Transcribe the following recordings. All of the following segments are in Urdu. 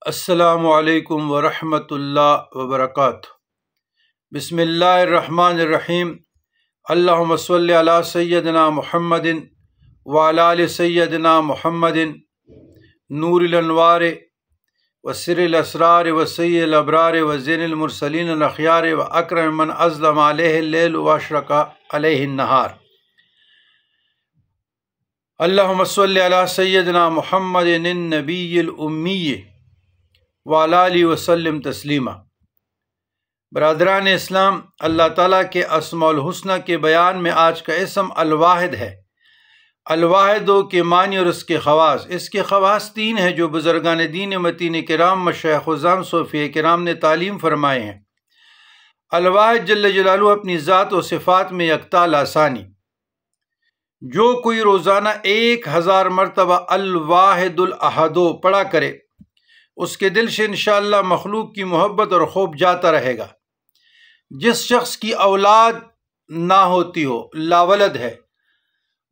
السلام علیکم ورحمۃ اللہ وبرکاتہ۔ بسم اللہ الرحمن الرحیم۔ اللہم صلی علی سیدنا محمد وعلی آل سیدنا محمد نور الانوار وسر الاسرار وسید الابرار وزین المرسلین الاخیار واکرم من اظلم علیہ اللیل واشرق علیہ النہار۔ اللہم صلی علی سیدنا محمد النبی الامی وعلی آلہ وسلم تسلیما۔ برادران اسلام، اللہ تعالیٰ کے اسماء الحسنہ کے بیان میں آج کا اسم الواحد ہے۔ الواحد کے معنی اور اس کے خواص۔ اس کے خواص تین ہیں جو بزرگان دین متین کرام، مشایخ اعظام، صوفیہ کرام نے تعلیم فرمائے ہیں۔ الواحد جل جلالہ اپنی ذات و صفات میں یکتا لاسانی۔ جو کوئی روزانہ 1000 مرتبہ الواحد الاحد پڑھا کرے، اس کے دل سے انشاءاللہ مخلوق کی محبت اور خوف جاتا رہے گا۔ جس شخص کی اولاد نہ ہوتی ہو، لاولد ہے،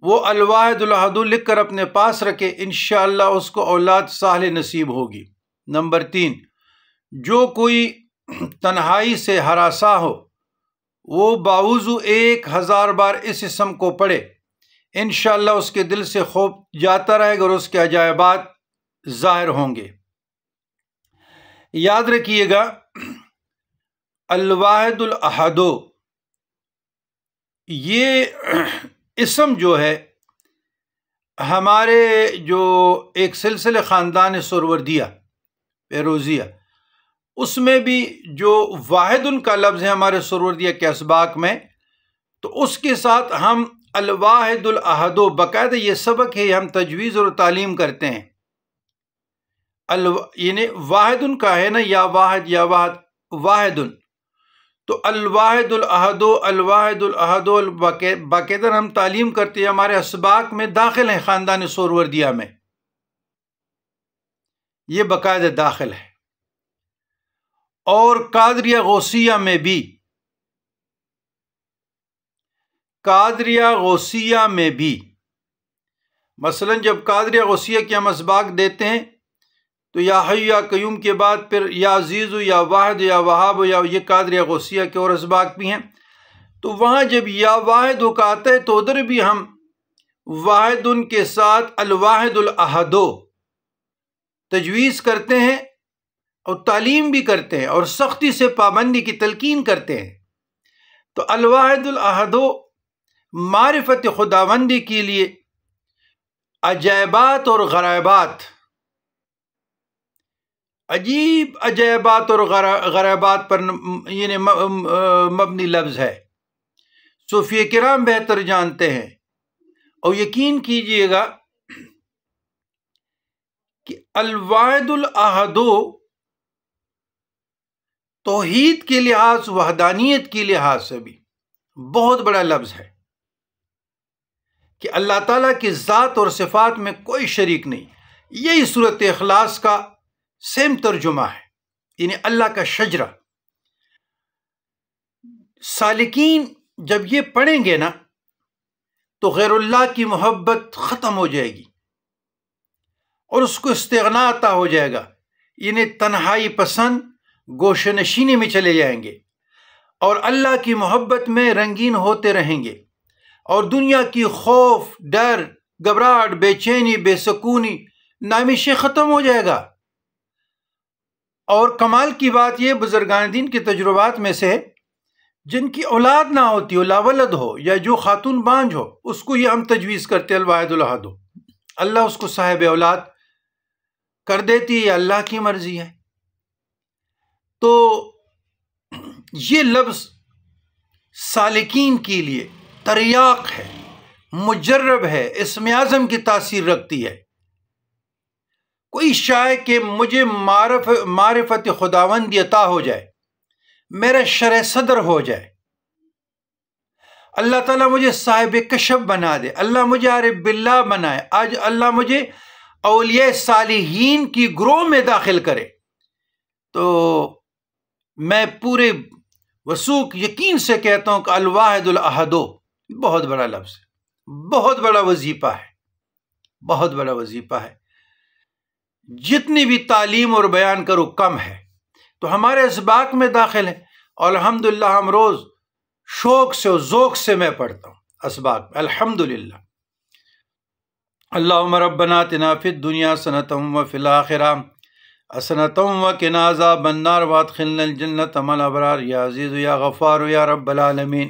وہ الواحد الاحد لکھ کر اپنے پاس رکھے، انشاءاللہ اس کو اولاد صالح نصیب ہوگی۔ نمبر 3، جو کوئی تنہائی سے ہراساں ہو، وہ باوضو 1000 بار اس اسم کو پڑھے، انشاءاللہ اس کے دل سے خوف جاتا رہے گا اور اس کے عجائبات ظاہر ہوں گے۔ یاد رکھیے گا، الواحد الاحد یہ اسم جو ہے ہمارے جو ایک سلسلہ خاندان سروردیہ پیروزیہ، اس میں بھی جو واحد کا لفظ ہے ہمارے سروردیہ کے اسباق میں، تو اس کے ساتھ ہم الواحد الاحد، باقاعدہ یہ سبق ہے، ہم تجویز اور تعلیم کرتے ہیں۔ یعنی واحد کا ہے نا، یا واحد یا واحد، واحد، تو الواحد الاحد، الواحد الاحد باقاعدہ ہم تعلیم کرتے ہیں، ہمارے اسباق میں داخل ہیں، خاندان سوروردیہ میں یہ باقاعدہ داخل ہے۔ اور قادریہ غوثیہ میں بھی، قادریہ غوثیہ میں بھی مثلا جب قادریہ غوثیہ کے ہم اسباق دیتے ہیں تو یا حی یا قیوم کے بعد پھر یا عزیز یا واحد یا وہاب، یا یہ قادریہ غوثیہ کے اور اسباق بھی ہیں، تو وہاں جب یا واحد کا آتا ہے تو ادھر بھی ہم واحد کے ساتھ الواحد الاحد تجویز کرتے ہیں اور تعلیم بھی کرتے ہیں اور سختی سے پابندی کی تلقین کرتے ہیں۔ تو الواحد الاحد معرفت خداوندی کے لیے عجائبات اور غرائبات، عجیب عجائبات اور غرائبات پر یعنی مبنی لفظ ہے، صوفیہ کرام بہتر جانتے ہیں۔ اور یقین کیجئے گا کہ الواحد الاحد توحید کے لحاظ، وحدانیت کے لحاظ سے بھی بہت بڑا لفظ ہے، کہ اللہ تعالیٰ کی ذات اور صفات میں کوئی شریک نہیں۔ یہی سورۃ اخلاص کا سیم ترجمہ ہے، یعنی اللہ کا شجرہ۔ سالکین جب یہ پڑھیں گے نا تو غیر اللہ کی محبت ختم ہو جائے گی اور اس کو استغنا عطا ہو جائے گا، یعنی تنہائی پسند گوشہ نشینی میں چلے جائیں گے اور اللہ کی محبت میں رنگین ہوتے رہیں گے، اور دنیا کی خوف، ڈر، گھبراہٹ، بے چینی، بے سکونی، نامیشی ختم ہو جائے گا۔ اور کمال کی بات یہ، بزرگان دین کے تجربات میں سے جن کی اولاد نہ ہوتی ہو، لاولد ہو، یا جو خاتون بانجھ ہو، اس کو یہ ہم تجویز کرتے الواحد الاحد، اللہ اس کو صاحب اولاد کر دیتی ہے، اللہ کی مرضی ہے۔ تو یہ لفظ سالکین کے لیے تریاق ہے، مجرب ہے، اسم اعظم کی تاثیر رکھتی ہے۔ کوئی شائع کہ مجھے معرفت خداوندی عطا ہو جائے، میرا شرح صدر ہو جائے، اللہ تعالیٰ مجھے صاحب کشف بنا دے، اللہ مجھے عارف باللہ بنائے، آج اللہ مجھے اولیاء صالحین کی گروہ میں داخل کرے، تو میں پورے وثوق یقین سے کہتا ہوں کہ الواحد الاحد بہت بڑا لفظ ہے، بہت بڑا وظیفہ ہے، بہت بڑا وظیفہ ہے۔ جتنی بھی تعلیم اور بیان کروں کم ہے، تو ہمارے اسباق میں داخل ہے، اور الحمدللہ ہم روز شوق سے اور ذوق سے میں پڑھتا ہوں اسباق، الحمدللہ۔ اللہم ربنا آتنا فی الدنیا حسنۃ وفی الآخرہ حسنۃ وقنا عذاب النار وادخلنا الجنۃ مع الابرار یا عزیز یا غفار یا رب العالمین۔